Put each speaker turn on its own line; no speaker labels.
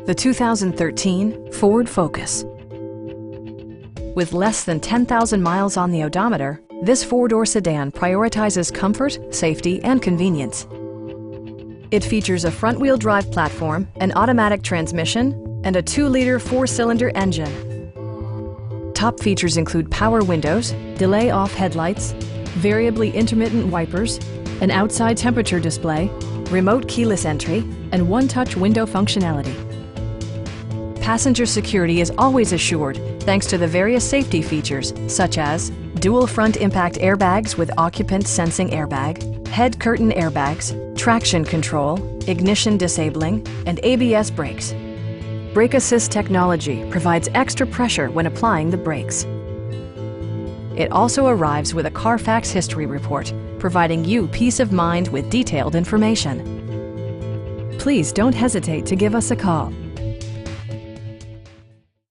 The 2013 Ford Focus. With less than 10,000 miles on the odometer, this four-door sedan prioritizes comfort, safety, and convenience. It features a front-wheel drive platform, an automatic transmission, and a 2-liter 4-cylinder engine. Top features include power windows, delay-off headlights, variably intermittent wipers, an outside temperature display, remote keyless entry, and one-touch window functionality. Passenger security is always assured thanks to the various safety features such as dual front impact airbags with occupant sensing airbag, head curtain airbags, traction control, ignition disabling, and ABS brakes. Brake Assist technology provides extra pressure when applying the brakes. It also arrives with a Carfax history report, providing you peace of mind with detailed information. Please don't hesitate to give us a call.